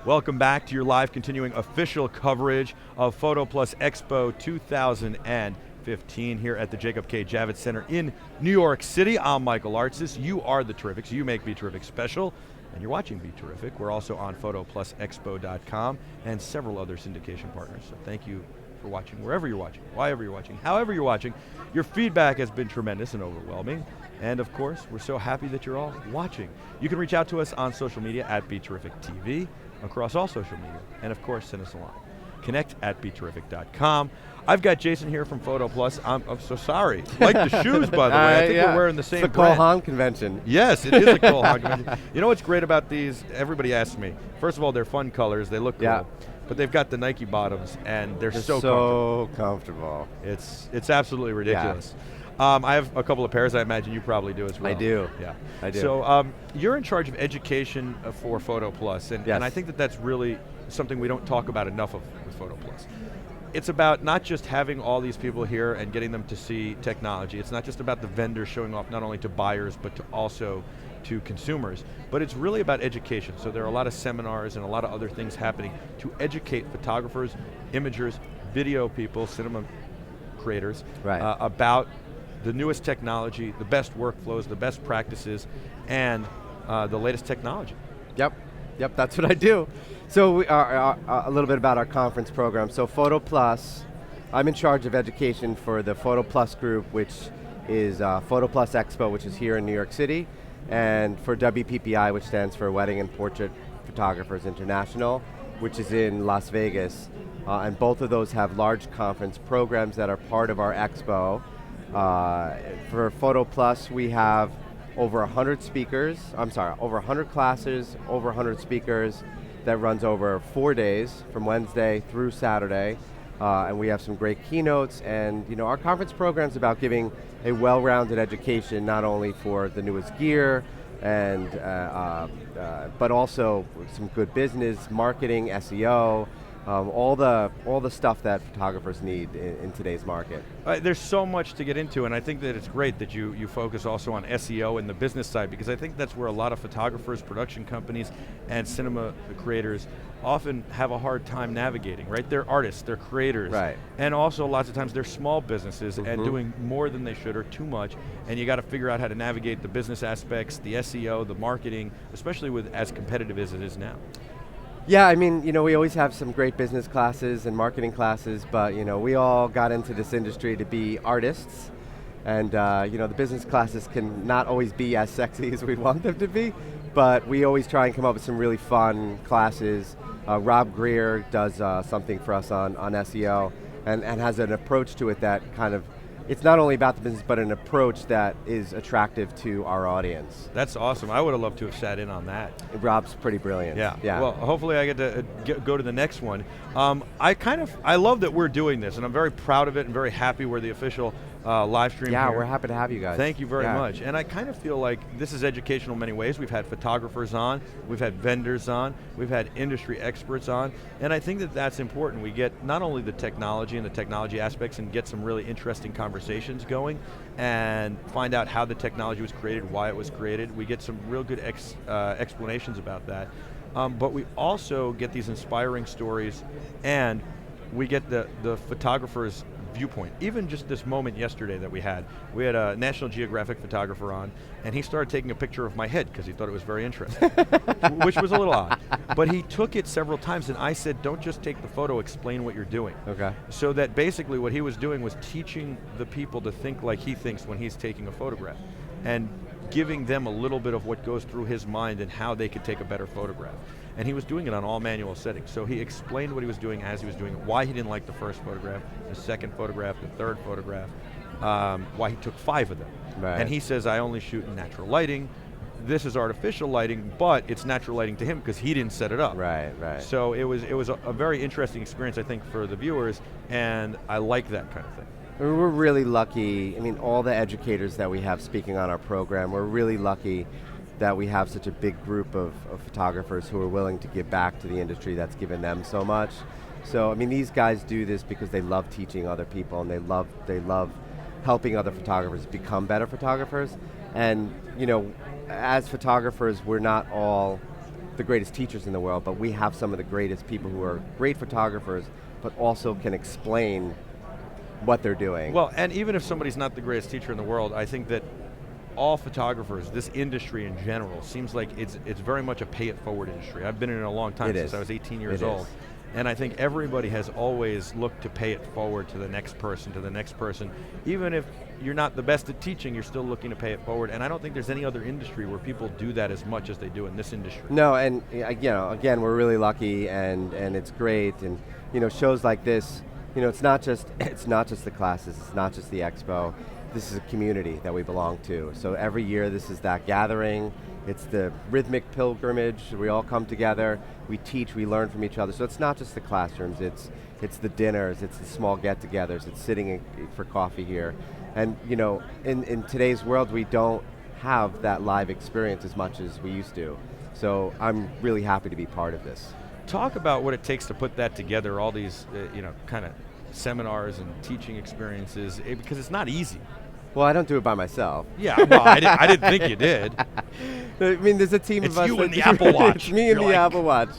Welcome back to your live continuing official coverage of PhotoPlus Expo 2015 here at the Jacob K. Javits Center in New York City. I'm Michael Artsis. You are the Terrifics. You make BeTerrific special, and you're watching BeTerrific. We're also on PhotoPlusExpo.com and several other syndication partners. So thank you for watching wherever you're watching, wherever you're watching, however you're watching. Your feedback has been tremendous and overwhelming. And of course, we're so happy that you're all watching. You can reach out to us on social media at BeTerrific TV, across all social media, and of course, send us a line. Connect at BeTerrific.com. I've got Jason here from PhotoPlus. I'm so sorry. Like the shoes, by the way. I think we're wearing the same brand. It's the Cole Haan convention. Yes, it is a Cole Haan convention. You know what's great about these? Everybody asks me. First of all, they're fun colors. They look cool. But they've got the Nike bottoms, and they're so comfortable. It's absolutely ridiculous. I have a couple of pairs. I imagine you probably do as well. I do. Yeah, I do. So you're in charge of education for PhotoPlus, and, yes. and I think that that's really something we don't talk about enough of with PhotoPlus. It's about not just having all these people here and getting them to see technology. It's not just about the vendors showing off not only to buyers, but to also to consumers, but it's really about education. So there are a lot of seminars and a lot of other things happening to educate photographers, imagers, video people, cinema creators, about the newest technology, the best workflows, the best practices, and the latest technology. Yep, that's what I do. So we are, a little bit about our conference program. So PhotoPlus, I'm in charge of education for the PhotoPlus group, which is PhotoPlus Expo, which is here in New York City, and for WPPI, which stands for Wedding and Portrait Photographers International, which is in Las Vegas. And both of those have large conference programs that are part of our expo. For PhotoPlus, we have over 100 speakers, over 100 classes, over 100 speakers that runs over 4 days from Wednesday through Saturday. And we have some great keynotes, and our conference program is about giving a well-rounded education, not only for the newest gear, and but also some good business, marketing, SEO, all the stuff that photographers need in today's market. There's so much to get into, and I think that it's great that you focus also on SEO and the business side, because I think that's where a lot of photographers, production companies, and cinema creators often have a hard time navigating, right? They're artists, they're creators, and also lots of times they're small businesses and doing more than they should or too much, and you got to figure out how to navigate the business aspects, the SEO, the marketing, especially with as competitive as it is now. Yeah, I mean, we always have some great business classes and marketing classes, but we all got into this industry to be artists, and the business classes can not always be as sexy as we want them to be, but we always try and come up with some really fun classes. Rob Greer does something for us on SEO, and has an approach to it that kind of, it's not only about the business, but an approach that is attractive to our audience. That's awesome. I would have loved to have sat in on that. Rob's pretty brilliant. Yeah. Well, hopefully I get to go to the next one. I love that we're doing this, and I'm very proud of it and very happy we're the official live stream here. We're happy to have you guys. Thank you very much. And I kind of feel like this is educational in many ways. We've had photographers on, we've had vendors on, we've had industry experts on, and I think that that's important. We get not only the technology and the technology aspects and get some really interesting conversations going and find out how the technology was created, why it was created. We get some real good explanations about that. But we also get these inspiring stories, and we get the photographers' viewpoint. Even just this moment yesterday that we had a National Geographic photographer on, and he started taking a picture of my head because he thought it was very interesting, which was a little odd. But he took it several times, and I said, don't just take the photo, explain what you're doing. Okay. So that basically what he was doing was teaching the people to think like he thinks when he's taking a photograph, and giving them a little bit of what goes through his mind and how they could take a better photograph. And he was doing it on all manual settings. So he explained what he was doing as he was doing it, why he didn't like the first photograph, the second photograph, the third photograph, why he took 5 of them. Right. And he says, I only shoot in natural lighting. This is artificial lighting, but it's natural lighting to him because he didn't set it up. Right. So it was a very interesting experience, I think, for the viewers, and I like that kind of thing. We're really lucky. I mean, all the educators that we have speaking on our program, we're really lucky that we have such a big group of photographers who are willing to give back to the industry that's given them so much. So I mean, these guys do this because they love teaching other people, and they love helping other photographers become better photographers. And you know, as photographers, we're not all the greatest teachers in the world, but we have some of the greatest people who are great photographers, but also can explain what they're doing. Well, and even if somebody's not the greatest teacher in the world, I think that all photographers, this industry in general, seems like it's very much a pay-it-forward industry. I've been in it a long time, since I was 18 years old. And I think everybody has always looked to pay it forward to the next person, Even if you're not the best at teaching, you're still looking to pay it forward. And I don't think there's any other industry where people do that as much as they do in this industry. No, and you know, again, we're really lucky, and it's great. And you know, shows like this, you know, it's not just the classes, it's not just the expo. This is a community that we belong to. So every year, this is that gathering. It's the rhythmic pilgrimage. We all come together. We teach. We learn from each other. So it's not just the classrooms. It's the dinners. It's the small get-togethers. It's sitting for coffee here. And you know, in today's world, we don't have that live experience as much as we used to. So I'm really happy to be part of this. Talk about what it takes to put that together. All these, you know, kind of seminars and teaching experiences, because it's not easy. Well, I don't do it by myself. Yeah, well, I didn't think you did. I mean, there's a team of us. It's you and the Apple Watch. It's me and the Apple Watch,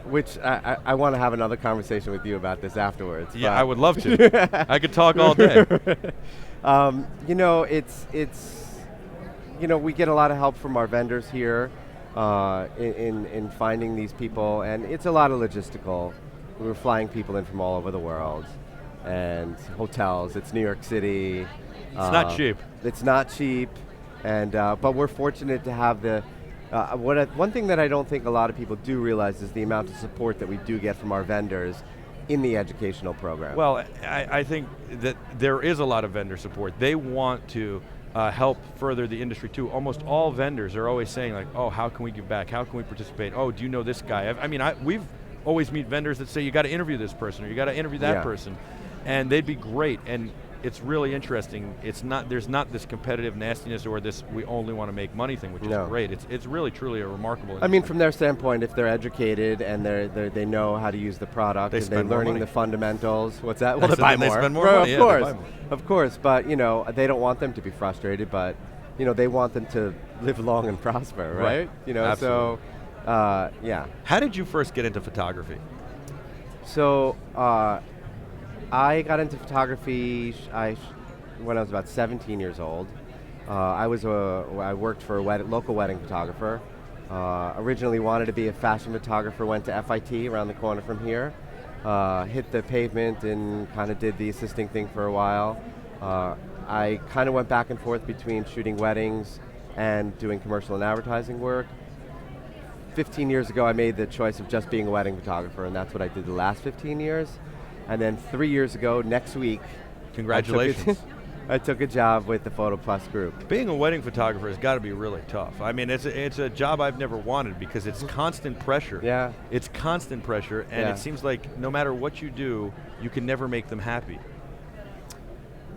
which I want to have another conversation with you about this afterwards. Yeah, I would love to. I could talk all day. You know, it's you know, we get a lot of help from our vendors here in finding these people, and it's a lot of logistical. We're flying people in from all over the world, and hotels. It's New York City. It's not cheap. It's not cheap, and but we're fortunate to have the. One thing that I don't think a lot of people do realize is the amount of support that we do get from our vendors in the educational program. Well, I think that there is a lot of vendor support. They want to help further the industry too. Almost all vendors are always saying like, oh, how can we give back? How can we participate? Oh, do you know this guy? I mean, we've always meet vendors that say you got to interview this person or you got to interview that person, and they'd be great. And it's really interesting. There's not this competitive nastiness or this we only want to make money thing, which is great. It's really truly a remarkable industry. I mean, from their standpoint, if they're educated and they know how to use the product, and they're learning the fundamentals. What's that? Well, they buy more. They spend more money. Of course, of course. But you know, they don't want them to be frustrated, but you know, they want them to live long and prosper, right? You know, absolutely. So yeah. How did you first get into photography? So. I got into photography when I was about 17 years old. I worked for a local wedding photographer. Originally wanted to be a fashion photographer, went to FIT around the corner from here. Hit the pavement and kind of did the assisting thing for a while. I kind of went back and forth between shooting weddings and doing commercial and advertising work. 15 years ago, I made the choice of just being a wedding photographer, and that's what I did the last 15 years. And then 3 years ago, next week, congratulations. I took a job with the PhotoPlus Group. Being a wedding photographer has got to be really tough. I mean, it's a job I've never wanted because it's constant pressure. Yeah. It's constant pressure, and it seems like no matter what you do, you can never make them happy.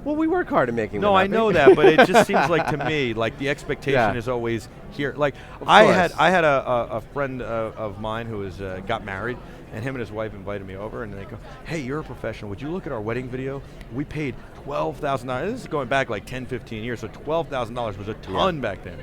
Well, we work hard at making them happy. No, I know that, but it just seems like to me, like the expectation is always here. Like I had a friend of mine who got married, and him and his wife invited me over, and they go, hey, you're a professional. Would you look at our wedding video? We paid $12,000. This is going back like 10, 15 years, so $12,000 was a ton back then.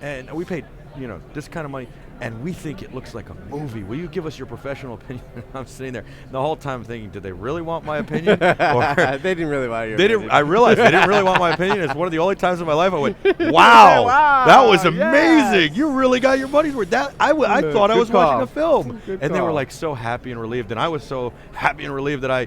And we paid, you know, this kind of money, and we think it looks like a movie. Will you give us your professional opinion? I'm sitting there the whole time thinking, did they really want my opinion? Or they didn't really want your opinion. I realized they didn't really want my opinion. It's one of the only times in my life I went, wow, that was amazing. Yes. You really got your money's worth. I thought I was watching a film. And they were like so happy and relieved, and I was so happy and relieved that I,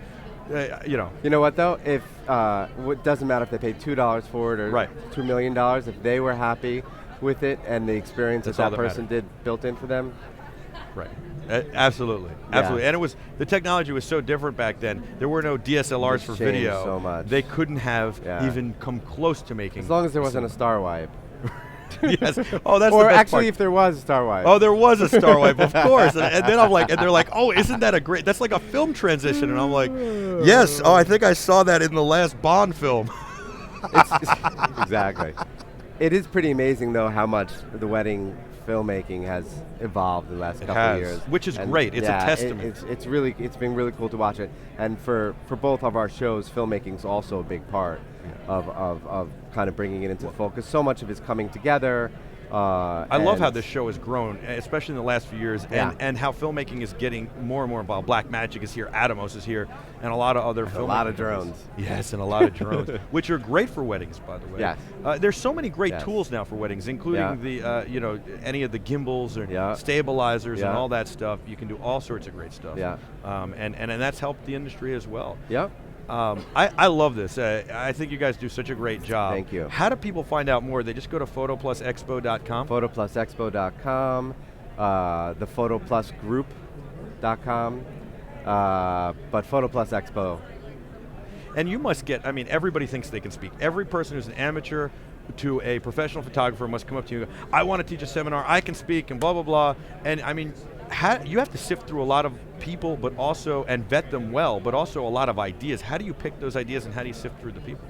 you know. You know what though? If it doesn't matter if they paid $2 for it or $2 million, if they were happy with it and the experience that person did built in for them. Right. Absolutely. Absolutely. And the technology was so different back then. There were no DSLRs for video. So much. They couldn't have even come close to making. As long as there wasn't a star wipe. Yes. Oh, that's or the best actually, part. if there was a star wipe. Oh, there was a star wipe, of course. And then I'm like, and they're like, oh, isn't that a great? That's like a film transition. And I'm like, yes. Oh, I think I saw that in the last Bond film. Exactly. It is pretty amazing though how much the wedding filmmaking has evolved in the last couple of years. Which is great, it's a testament. It's been really cool to watch it. And for both of our shows, filmmaking's also a big part of kind of bringing it into focus. So much of it's coming together. I love how this show has grown, especially in the last few years, and how filmmaking is getting more and more involved. Black Magic is here, Atomos is here, and a lot of other filmmakers. A lot of drones. Yes, and a lot of drones, which are great for weddings, by the way. Yes. There's so many great tools now for weddings, including the any of the gimbals or stabilizers and all that stuff. You can do all sorts of great stuff. Yeah. And that's helped the industry as well. Yep. I love this. I think you guys do such a great job. Thank you. How do people find out more? They just go to photoplusexpo.com? photoplusexpo.com, the photoplusgroup.com, but PhotoPlus Expo. And you must get, I mean, everybody thinks they can speak. Every person who's an amateur to a professional photographer must come up to you and go, I want to teach a seminar, I can speak, and blah, blah, blah. And I mean, you have to sift through a lot of people, but also, and vet them well, but also a lot of ideas. How do you pick those ideas and how do you sift through the people?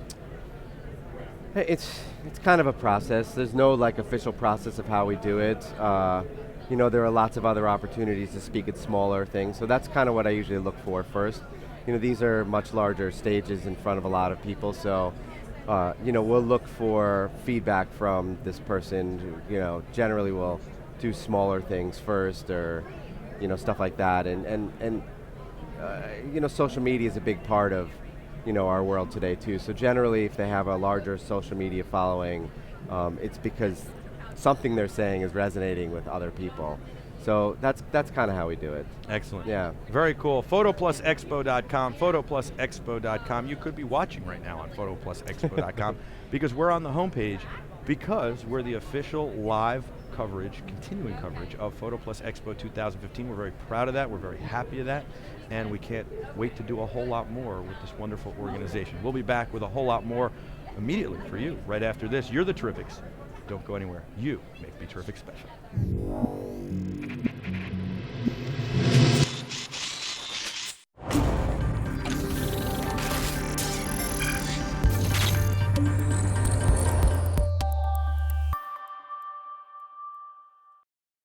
It's kind of a process. There's no like official process of how we do it. You know, there are lots of other opportunities to speak at smaller things, so that's kind of what I usually look for first. You know, these are much larger stages in front of a lot of people, so you know, we'll look for feedback from this person who, you know, generally will do smaller things first, or you know, stuff like that, and you know, social media is a big part of, you know, our world today too. So generally, if they have a larger social media following, it's because something they're saying is resonating with other people. So that's kind of how we do it. Excellent. Yeah. Very cool. PhotoPlusExpo.com, PhotoPlusExpo.com. You could be watching right now on PhotoPlusExpo.com because we're on the homepage, because we're the official live coverage, continuing coverage of PhotoPlus Expo 2015. We're very proud of that. We're very happy of that. And we can't wait to do a whole lot more with this wonderful organization. We'll be back with a whole lot more immediately for you right after this. You're the Terrifics. Don't go anywhere. You make BeTerrific special.